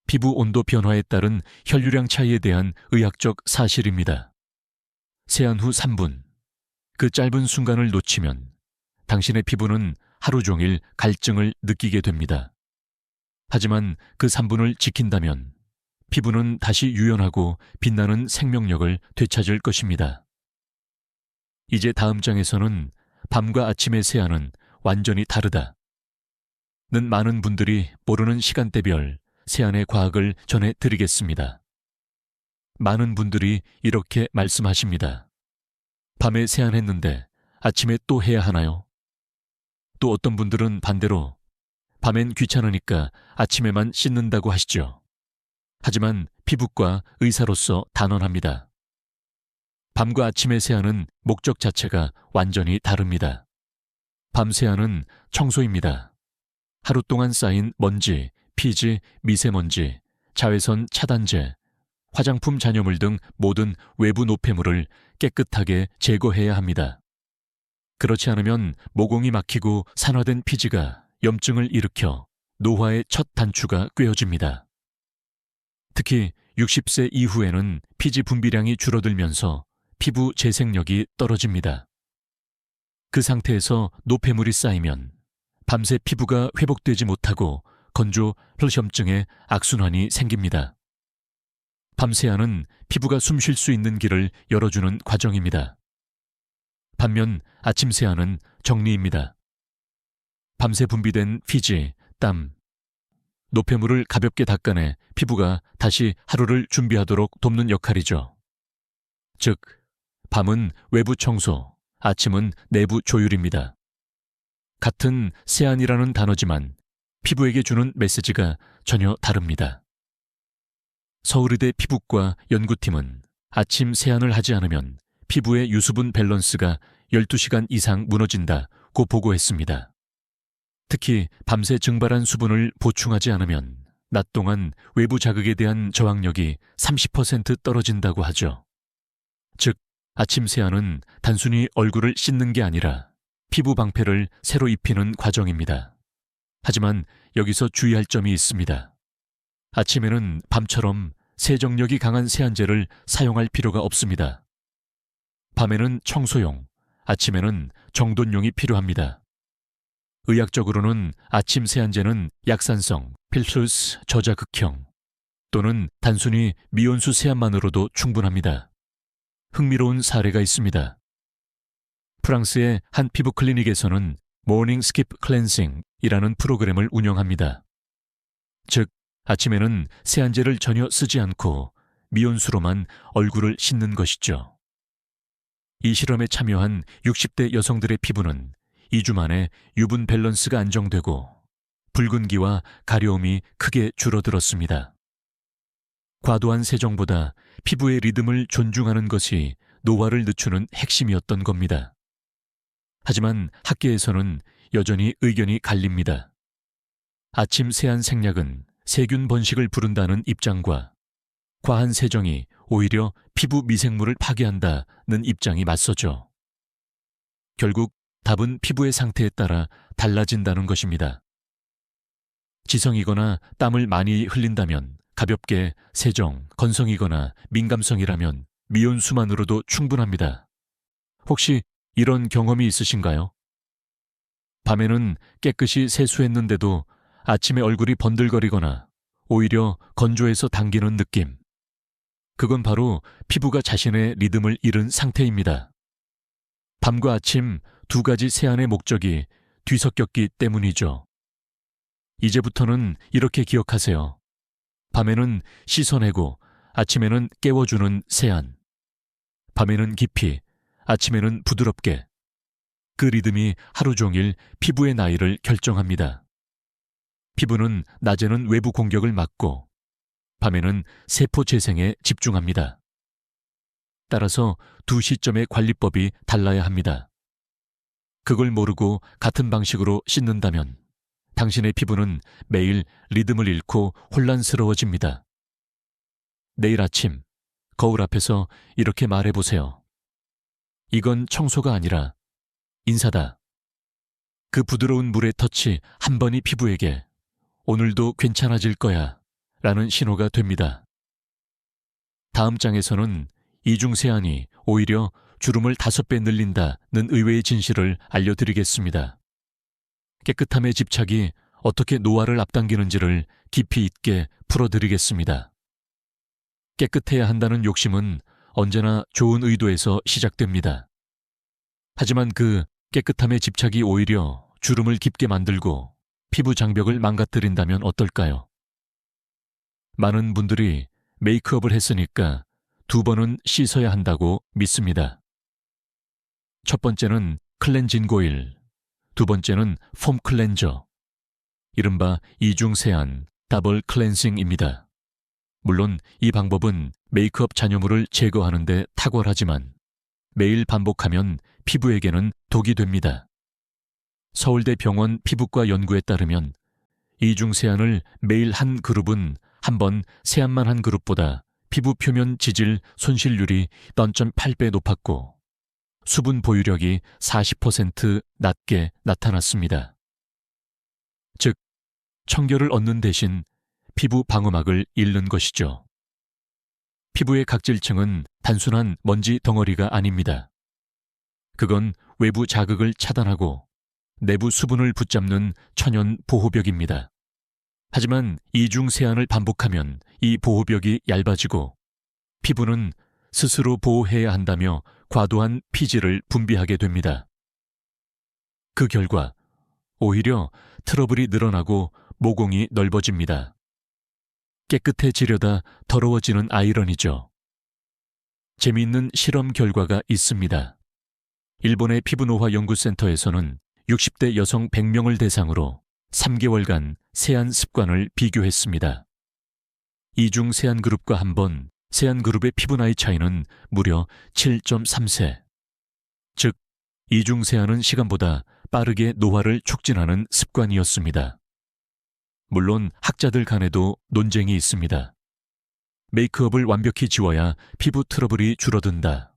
피부 온도 변화에 따른 혈류량 차이에 대한 의학적 사실입니다. 세안 후 3분, 그 짧은 순간을 놓치면 당신의 피부는 하루 종일 갈증을 느끼게 됩니다. 하지만 그 3분을 지킨다면 피부는 다시 유연하고 빛나는 생명력을 되찾을 것입니다. 이제 다음 장에서는 밤과 아침의 세안은 완전히 다르다. 는 많은 분들이 모르는 시간대별 세안의 과학을 전해드리겠습니다. 많은 분들이 이렇게 말씀하십니다. 밤에 세안했는데 아침에 또 해야 하나요? 또 어떤 분들은 반대로 밤엔 귀찮으니까 아침에만 씻는다고 하시죠. 하지만 피부과 의사로서 단언합니다. 밤과 아침의 세안은 목적 자체가 완전히 다릅니다. 밤 세안은 청소입니다. 하루 동안 쌓인 먼지, 피지, 미세먼지, 자외선 차단제, 화장품 잔여물 등 모든 외부 노폐물을 깨끗하게 제거해야 합니다. 그렇지 않으면 모공이 막히고 산화된 피지가 염증을 일으켜 노화의 첫 단추가 꿰어집니다. 특히 60세 이후에는 피지 분비량이 줄어들면서 피부 재생력이 떨어집니다. 그 상태에서 노폐물이 쌓이면 밤새 피부가 회복되지 못하고 건조 혈염증의 악순환이 생깁니다. 밤새야는 피부가 숨 쉴 수 있는 길을 열어주는 과정입니다. 반면 아침 세안은 정리입니다. 밤새 분비된 피지, 땀, 노폐물을 가볍게 닦아내 피부가 다시 하루를 준비하도록 돕는 역할이죠. 즉, 밤은 외부 청소, 아침은 내부 조율입니다. 같은 세안이라는 단어지만 피부에게 주는 메시지가 전혀 다릅니다. 서울의대 피부과 연구팀은 아침 세안을 하지 않으면 피부의 유수분 밸런스가 12시간 이상 무너진다고 보고했습니다. 특히 밤새 증발한 수분을 보충하지 않으면 낮 동안 외부 자극에 대한 저항력이 30% 떨어진다고 하죠. 즉, 아침 세안은 단순히 얼굴을 씻는 게 아니라 피부 방패를 새로 입히는 과정입니다. 하지만 여기서 주의할 점이 있습니다. 아침에는 밤처럼 세정력이 강한 세안제를 사용할 필요가 없습니다. 밤에는 청소용, 아침에는 정돈용이 필요합니다. 의학적으로는 아침 세안제는 약산성, 필수스 저자극형 또는 단순히 미온수 세안만으로도 충분합니다. 흥미로운 사례가 있습니다. 프랑스의 한 피부 클리닉에서는 모닝 스킵 클렌징이라는 프로그램을 운영합니다. 즉, 아침에는 세안제를 전혀 쓰지 않고 미온수로만 얼굴을 씻는 것이죠. 이 실험에 참여한 60대 여성들의 피부는 2주 만에 유분 밸런스가 안정되고 붉은기와 가려움이 크게 줄어들었습니다. 과도한 세정보다 피부의 리듬을 존중하는 것이 노화를 늦추는 핵심이었던 겁니다. 하지만 학계에서는 여전히 의견이 갈립니다. 아침 세안 생략은 세균 번식을 부른다는 입장과 과한 세정이 오히려 피부 미생물을 파괴한다는 입장이 맞서죠. 결국 답은 피부의 상태에 따라 달라진다는 것입니다. 지성이거나 땀을 많이 흘린다면 가볍게 세정, 건성이거나 민감성이라면 미온수만으로도 충분합니다. 혹시 이런 경험이 있으신가요? 밤에는 깨끗이 세수했는데도 아침에 얼굴이 번들거리거나 오히려 건조해서 당기는 느낌. 그건 바로 피부가 자신의 리듬을 잃은 상태입니다. 밤과 아침 두 가지 세안의 목적이 뒤섞였기 때문이죠. 이제부터는 이렇게 기억하세요. 밤에는 씻어내고 아침에는 깨워주는 세안. 밤에는 깊이, 아침에는 부드럽게. 그 리듬이 하루 종일 피부의 나이를 결정합니다. 피부는 낮에는 외부 공격을 막고 밤에는 세포 재생에 집중합니다. 따라서 두 시점의 관리법이 달라야 합니다. 그걸 모르고 같은 방식으로 씻는다면 당신의 피부는 매일 리듬을 잃고 혼란스러워집니다. 내일 아침 거울 앞에서 이렇게 말해보세요. 이건 청소가 아니라 인사다. 그 부드러운 물의 터치 한 번이 피부에게 오늘도 괜찮아질 거야 라는 신호가 됩니다. 다음 장에서는 이중세안이 오히려 주름을 5배 늘린다는 의외의 진실을 알려드리겠습니다. 깨끗함의 집착이 어떻게 노화를 앞당기는지를 깊이 있게 풀어드리겠습니다. 깨끗해야 한다는 욕심은 언제나 좋은 의도에서 시작됩니다. 하지만 그 깨끗함의 집착이 오히려 주름을 깊게 만들고 피부 장벽을 망가뜨린다면 어떨까요? 많은 분들이 메이크업을 했으니까 2번은 씻어야 한다고 믿습니다. 첫 번째는 클렌징 오일, 두 번째는 폼 클렌저, 이른바 이중세안, 더블 클렌징입니다. 물론 이 방법은 메이크업 잔여물을 제거하는 데 탁월하지만 매일 반복하면 피부에게는 독이 됩니다. 서울대 병원 피부과 연구에 따르면 이중세안을 매일 한 그룹은 한 번 세안만 한 그룹보다 피부 표면 지질 손실률이 0.8배 높았고 수분 보유력이 40% 낮게 나타났습니다. 즉, 청결을 얻는 대신 피부 방어막을 잃는 것이죠. 피부의 각질층은 단순한 먼지 덩어리가 아닙니다. 그건 외부 자극을 차단하고 내부 수분을 붙잡는 천연 보호벽입니다. 하지만 이중 세안을 반복하면 이 보호벽이 얇아지고 피부는 스스로 보호해야 한다며 과도한 피지를 분비하게 됩니다. 그 결과 오히려 트러블이 늘어나고 모공이 넓어집니다. 깨끗해지려다 더러워지는 아이러니죠. 재미있는 실험 결과가 있습니다. 일본의 피부노화 연구센터에서는 60대 여성 100명을 대상으로 3개월간 세안 습관을 비교했습니다. 이중 세안 그룹과 한번 세안 그룹의 피부 나이 차이는 무려 7.3세. 즉, 이중 세안은 시간보다 빠르게 노화를 촉진하는 습관이었습니다. 물론 학자들 간에도 논쟁이 있습니다. 메이크업을 완벽히 지워야 피부 트러블이 줄어든다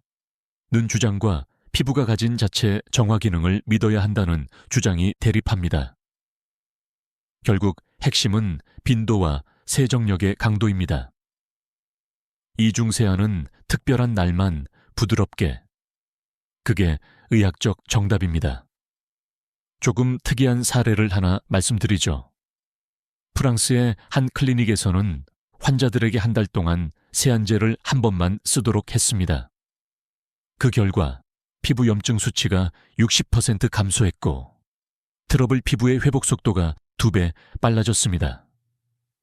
는 주장과 피부가 가진 자체 정화 기능을 믿어야 한다는 주장이 대립합니다. 결국 핵심은 빈도와 세정력의 강도입니다. 이중 세안은 특별한 날만 부드럽게. 그게 의학적 정답입니다. 조금 특이한 사례를 하나 말씀드리죠. 프랑스의 한 클리닉에서는 환자들에게 한 달 동안 세안제를 한 번만 쓰도록 했습니다. 그 결과 피부 염증 수치가 60% 감소했고 트러블 피부의 회복 속도가 2배 빨라졌습니다.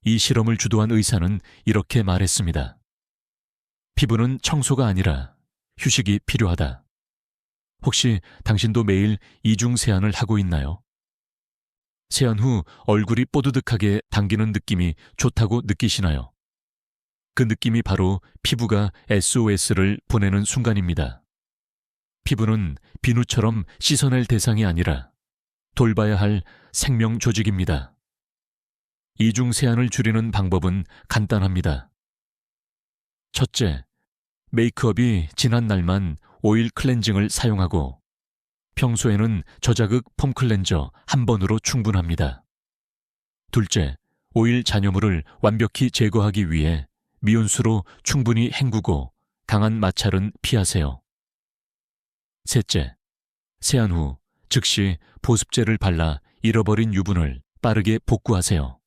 이 실험을 주도한 의사는 이렇게 말했습니다. 피부는 청소가 아니라 휴식이 필요하다. 혹시 당신도 매일 이중 세안을 하고 있나요? 세안 후 얼굴이 뽀드득하게 당기는 느낌이 좋다고 느끼시나요? 그 느낌이 바로 피부가 SOS를 보내는 순간입니다. 피부는 비누처럼 씻어낼 대상이 아니라 돌봐야 할 생명 조직입니다. 이중 세안을 줄이는 방법은 간단합니다. 첫째, 메이크업이 진한 날만 오일 클렌징을 사용하고 평소에는 저자극 폼 클렌저 한 번으로 충분합니다. 둘째, 오일 잔여물을 완벽히 제거하기 위해 미온수로 충분히 헹구고 강한 마찰은 피하세요. 셋째, 세안 후 즉시 보습제를 발라 잃어버린 유분을 빠르게 복구하세요.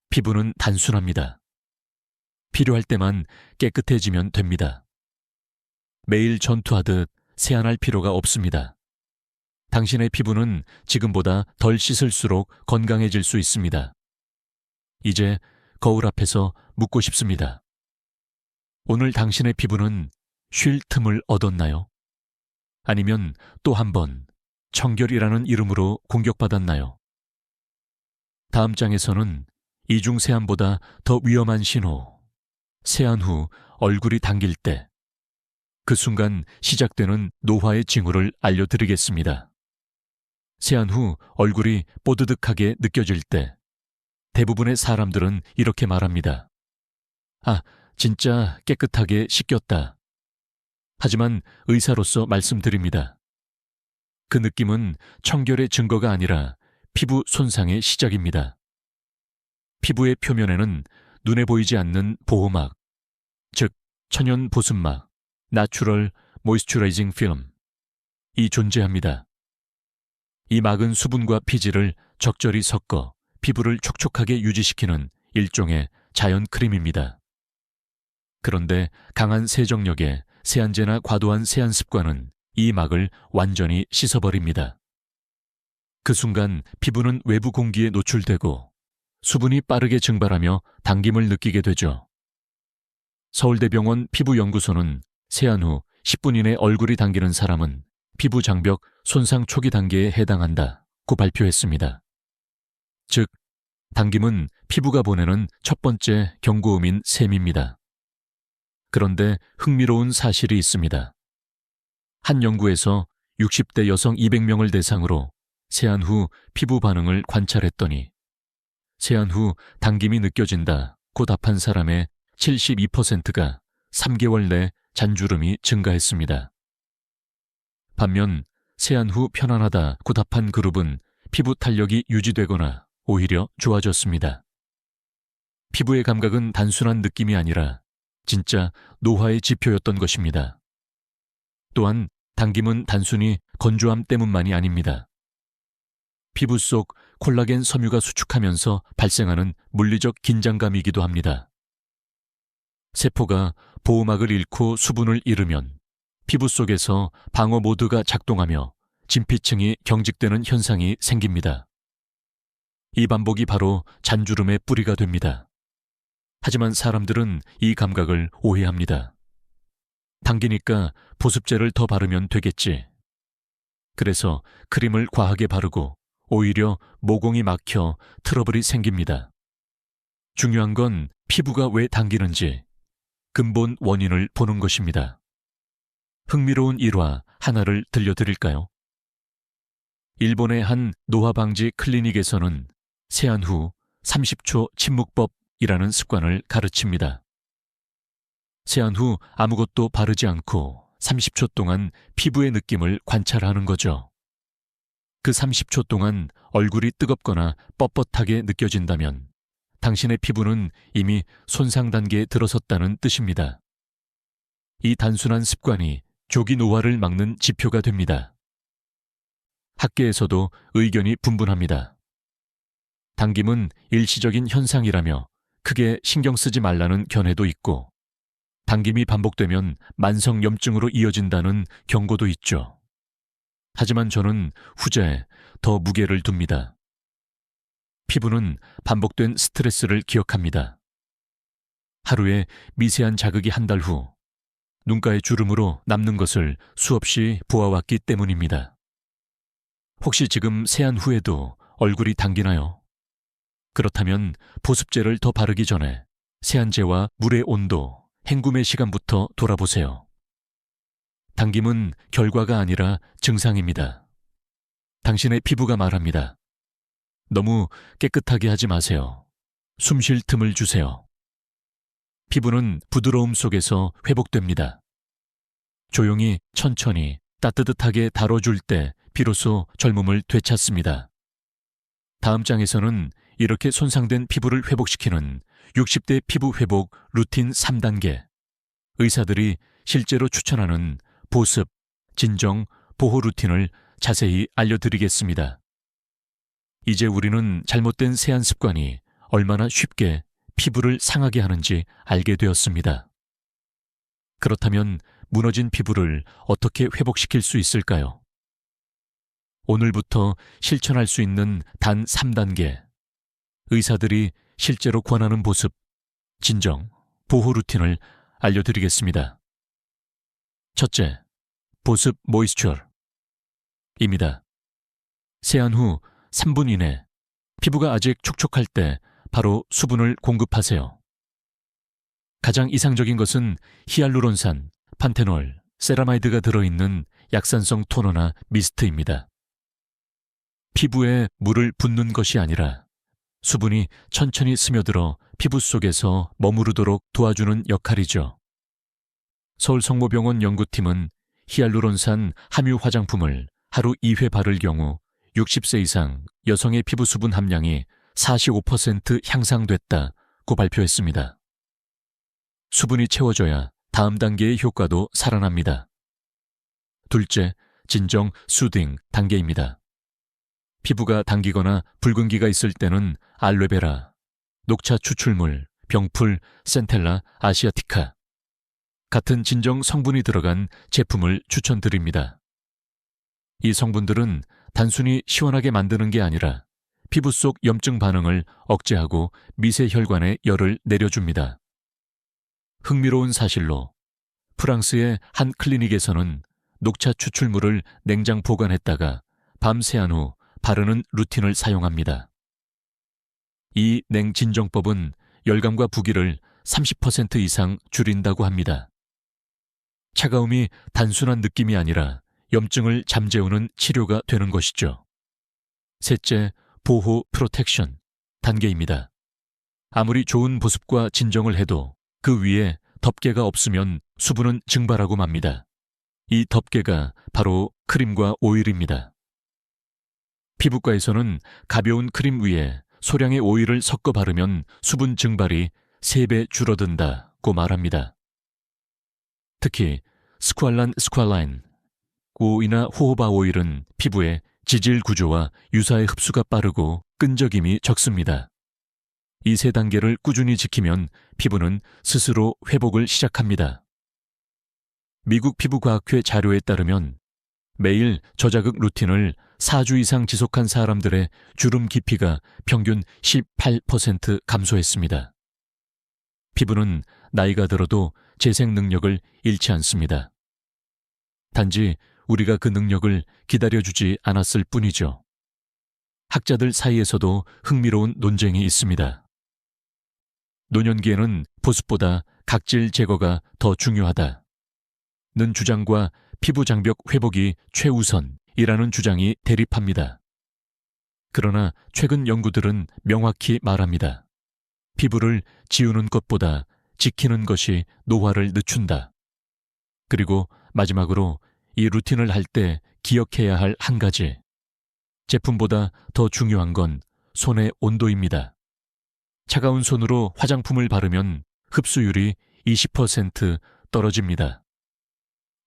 피부는 단순합니다. 필요할 때만 깨끗해지면 됩니다. 매일 전투하듯 세안할 필요가 없습니다. 당신의 피부는 지금보다 덜 씻을수록 건강해질 수 있습니다. 이제 거울 앞에서 묻고 싶습니다. 오늘 당신의 피부는 쉴 틈을 얻었나요? 아니면 또 한 번 청결이라는 이름으로 공격받았나요? 다음 장에서는 이중 세안보다 더 위험한 신호, 세안 후 얼굴이 당길 때, 그 순간 시작되는 노화의 징후를 알려드리겠습니다. 세안 후 얼굴이 뽀드득하게 느껴질 때 대부분의 사람들은 이렇게 말합니다. 아, 진짜 깨끗하게 씻겼다. 하지만 의사로서 말씀드립니다. 그 느낌은 청결의 증거가 아니라 피부 손상의 시작입니다. 피부의 표면에는 눈에 보이지 않는 보호막, 즉 천연 보습막, 내추럴 모이스처라이징 필름이 존재합니다. 이 막은 수분과 피지를 적절히 섞어 피부를 촉촉하게 유지시키는 일종의 자연 크림입니다. 그런데 강한 세정력의 세안제나 과도한 세안 습관은 이 막을 완전히 씻어버립니다. 그 순간 피부는 외부 공기에 노출되고 수분이 빠르게 증발하며 당김을 느끼게 되죠. 서울대병원 피부연구소는 세안 후 10분 이내 얼굴이 당기는 사람은 피부 장벽 손상 초기 단계에 해당한다고 발표했습니다. 즉, 당김은 피부가 보내는 첫 번째 경고음인 셈입니다. 그런데 흥미로운 사실이 있습니다. 한 연구에서 60대 여성 200명을 대상으로 세안 후 피부 반응을 관찰했더니 세안 후 당김이 느껴진다고 답한 사람의 72%가 3개월 내 잔주름이 증가했습니다. 반면 세안 후 편안하다고 답한 그룹은 피부 탄력이 유지되거나 오히려 좋아졌습니다. 피부의 감각은 단순한 느낌이 아니라 진짜 노화의 지표였던 것입니다. 또한 당김은 단순히 건조함 때문만이 아닙니다. 피부 속 콜라겐 섬유가 수축하면서 발생하는 물리적 긴장감이기도 합니다. 세포가 보호막을 잃고 수분을 잃으면 피부 속에서 방어 모드가 작동하며 진피층이 경직되는 현상이 생깁니다. 이 반복이 바로 잔주름의 뿌리가 됩니다. 하지만 사람들은 이 감각을 오해합니다. 당기니까 보습제를 더 바르면 되겠지. 그래서 크림을 과하게 바르고 오히려 모공이 막혀 트러블이 생깁니다. 중요한 건 피부가 왜 당기는지 근본 원인을 보는 것입니다. 흥미로운 일화 하나를 들려드릴까요? 일본의 한 노화 방지 클리닉에서는 세안 후 30초 침묵법이라는 습관을 가르칩니다. 세안 후 아무것도 바르지 않고 30초 동안 피부의 느낌을 관찰하는 거죠. 그 30초 동안 얼굴이 뜨겁거나 뻣뻣하게 느껴진다면 당신의 피부는 이미 손상 단계에 들어섰다는 뜻입니다. 이 단순한 습관이 조기 노화를 막는 지표가 됩니다. 학계에서도 의견이 분분합니다. 당김은 일시적인 현상이라며 크게 신경 쓰지 말라는 견해도 있고, 당김이 반복되면 만성염증으로 이어진다는 경고도 있죠. 하지만 저는 후자에 더 무게를 둡니다. 피부는 반복된 스트레스를 기억합니다. 하루에 미세한 자극이 한 달 후 눈가의 주름으로 남는 것을 수없이 보아왔기 때문입니다. 혹시 지금 세안 후에도 얼굴이 당기나요? 그렇다면 보습제를 더 바르기 전에 세안제와 물의 온도, 헹굼의 시간부터 돌아보세요. 당김은 결과가 아니라 증상입니다. 당신의 피부가 말합니다. 너무 깨끗하게 하지 마세요. 숨 쉴 틈을 주세요. 피부는 부드러움 속에서 회복됩니다. 조용히 천천히 따뜻하게 다뤄줄 때 비로소 젊음을 되찾습니다. 다음 장에서는 이렇게 손상된 피부를 회복시키는 60대 피부 회복 루틴 3단계, 의사들이 실제로 추천하는 보습, 진정, 보호 루틴을 자세히 알려드리겠습니다. 이제 우리는 잘못된 세안 습관이 얼마나 쉽게 피부를 상하게 하는지 알게 되었습니다. 그렇다면 무너진 피부를 어떻게 회복시킬 수 있을까요? 오늘부터 실천할 수 있는 단 3단계, 의사들이 실제로 권하는 보습, 진정, 보호 루틴을 알려드리겠습니다. 첫째, 보습 모이스처입니다. 세안 후 3분 이내 피부가 아직 촉촉할 때 바로 수분을 공급하세요. 가장 이상적인 것은 히알루론산, 판테놀, 세라마이드가 들어있는 약산성 토너나 미스트입니다. 피부에 물을 붓는 것이 아니라 수분이 천천히 스며들어 피부 속에서 머무르도록 도와주는 역할이죠. 서울성모병원 연구팀은 히알루론산 함유 화장품을 하루 2회 바를 경우 60세 이상 여성의 피부 수분 함량이 45% 향상됐다고 발표했습니다. 수분이 채워져야 다음 단계의 효과도 살아납니다. 둘째, 진정 수딩 단계입니다. 피부가 당기거나 붉은기가 있을 때는 알로에베라, 녹차 추출물, 병풀, 센텔라, 아시아티카 같은 진정 성분이 들어간 제품을 추천드립니다. 이 성분들은 단순히 시원하게 만드는 게 아니라 피부 속 염증 반응을 억제하고 미세혈관에 열을 내려줍니다. 흥미로운 사실로 프랑스의 한 클리닉에서는 녹차 추출물을 냉장 보관했다가 밤 세안 후 바르는 루틴을 사용합니다. 이 냉진정법은 열감과 부기를 30% 이상 줄인다고 합니다. 차가움이 단순한 느낌이 아니라 염증을 잠재우는 치료가 되는 것이죠. 셋째, 보호 프로텍션 단계입니다. 아무리 좋은 보습과 진정을 해도 그 위에 덮개가 없으면 수분은 증발하고 맙니다. 이 덮개가 바로 크림과 오일입니다. 피부과에서는 가벼운 크림 위에 소량의 오일을 섞어 바르면 수분 증발이 3배 줄어든다고 말합니다. 특히 스쿠알라인, 오이나 호호바 오일은 피부의 지질 구조와 유사의 흡수가 빠르고 끈적임이 적습니다. 이 3단계를 꾸준히 지키면 피부는 스스로 회복을 시작합니다. 미국 피부과학회 자료에 따르면 매일 저자극 루틴을 4주 이상 지속한 사람들의 주름 깊이가 평균 18% 감소했습니다. 피부는 나이가 들어도 재생 능력을 잃지 않습니다. 단지 우리가 그 능력을 기다려주지 않았을 뿐이죠. 학자들 사이에서도 흥미로운 논쟁이 있습니다. 노년기에는 보습보다 각질 제거가 더 중요하다는 주장과 피부 장벽 회복이 최우선이라는 주장이 대립합니다. 그러나 최근 연구들은 명확히 말합니다. 피부를 지우는 것보다 지키는 것이 노화를 늦춘다. 그리고 마지막으로 이 루틴을 할 때 기억해야 할 한 가지. 제품보다 더 중요한 건 손의 온도입니다. 차가운 손으로 화장품을 바르면 흡수율이 20% 떨어집니다.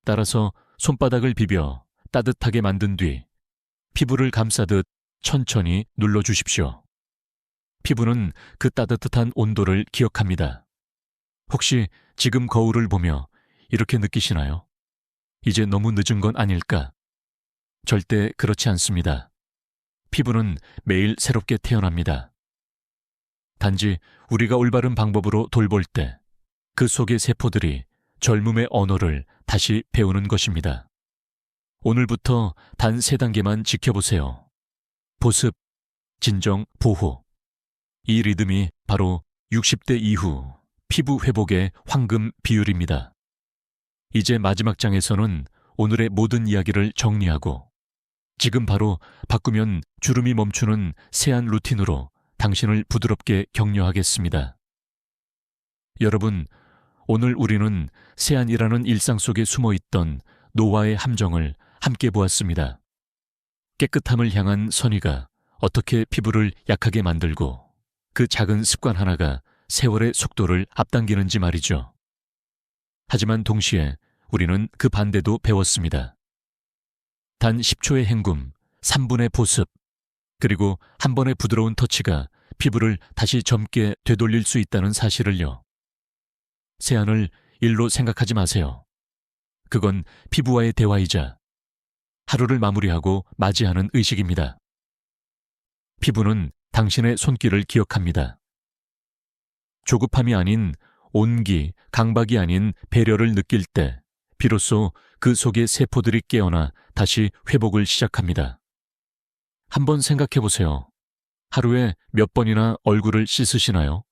따라서 손바닥을 비벼 따뜻하게 만든 뒤 피부를 감싸듯 천천히 눌러주십시오. 피부는 그 따뜻한 온도를 기억합니다. 혹시 지금 거울을 보며 이렇게 느끼시나요? 이제 너무 늦은 건 아닐까? 절대 그렇지 않습니다. 피부는 매일 새롭게 태어납니다. 단지 우리가 올바른 방법으로 돌볼 때 그 속의 세포들이 젊음의 언어를 다시 배우는 것입니다. 오늘부터 단 3단계만 지켜보세요. 보습, 진정, 보호. 이 리듬이 바로 60대 이후 피부 회복의 황금 비율입니다. 이제 마지막 장에서는 오늘의 모든 이야기를 정리하고 지금 바로 바꾸면 주름이 멈추는 세안 루틴으로 당신을 부드럽게 격려하겠습니다. 여러분, 오늘 우리는 세안이라는 일상 속에 숨어있던 노화의 함정을 함께 보았습니다. 깨끗함을 향한 선의가 어떻게 피부를 약하게 만들고 그 작은 습관 하나가 세월의 속도를 앞당기는지 말이죠. 하지만 동시에 우리는 그 반대도 배웠습니다. 단 10초의 헹굼, 3분의 보습, 그리고 한 번의 부드러운 터치가 피부를 다시 젊게 되돌릴 수 있다는 사실을요. 세안을 일로 생각하지 마세요. 그건 피부와의 대화이자 하루를 마무리하고 맞이하는 의식입니다. 피부는 당신의 손길을 기억합니다. 조급함이 아닌 온기, 강박이 아닌 배려를 느낄 때 비로소 그 속의 세포들이 깨어나 다시 회복을 시작합니다. 한번 생각해 보세요. 하루에 몇 번이나 얼굴을 씻으시나요?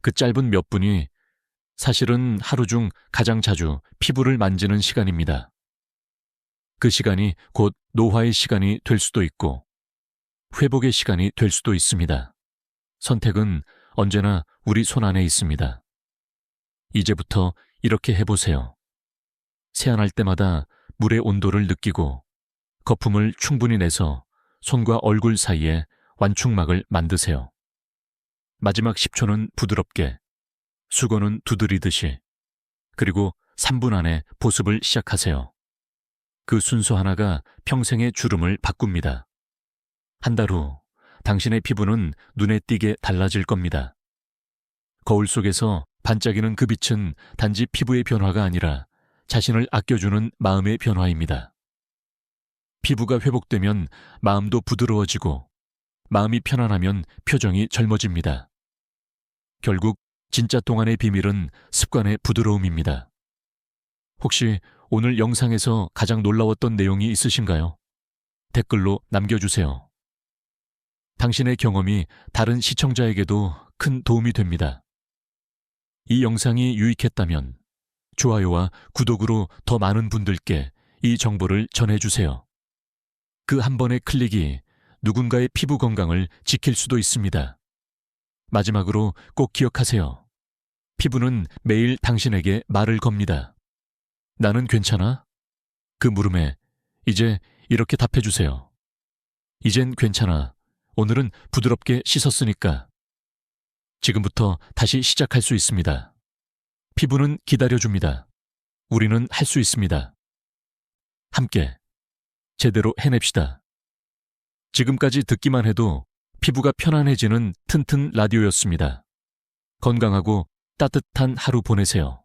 그 짧은 몇 분이 사실은 하루 중 가장 자주 피부를 만지는 시간입니다. 그 시간이 곧 노화의 시간이 될 수도 있고 회복의 시간이 될 수도 있습니다. 선택은 언제나 우리 손 안에 있습니다. 이제부터 이렇게 해보세요. 세안할 때마다 물의 온도를 느끼고 거품을 충분히 내서 손과 얼굴 사이에 완충막을 만드세요. 마지막 10초는 부드럽게, 수건은 두드리듯이, 그리고 3분 안에 보습을 시작하세요. 그 순서 하나가 평생의 주름을 바꿉니다. 한 달 후 당신의 피부는 눈에 띄게 달라질 겁니다. 거울 속에서 반짝이는 그 빛은 단지 피부의 변화가 아니라 자신을 아껴주는 마음의 변화입니다. 피부가 회복되면 마음도 부드러워지고 마음이 편안하면 표정이 젊어집니다. 결국 진짜 동안의 비밀은 습관의 부드러움입니다. 혹시 오늘 영상에서 가장 놀라웠던 내용이 있으신가요? 댓글로 남겨주세요. 당신의 경험이 다른 시청자에게도 큰 도움이 됩니다. 이 영상이 유익했다면 좋아요와 구독으로 더 많은 분들께 이 정보를 전해주세요. 그 한 번의 클릭이 누군가의 피부 건강을 지킬 수도 있습니다. 마지막으로 꼭 기억하세요. 피부는 매일 당신에게 말을 겁니다. 나는 괜찮아? 그 물음에 이제 이렇게 답해주세요. 이젠 괜찮아. 오늘은 부드럽게 씻었으니까. 지금부터 다시 시작할 수 있습니다. 피부는 기다려줍니다. 우리는 할 수 있습니다. 함께 제대로 해냅시다. 지금까지 듣기만 해도 피부가 편안해지는 튼튼 라디오였습니다. 건강하고 따뜻한 하루 보내세요.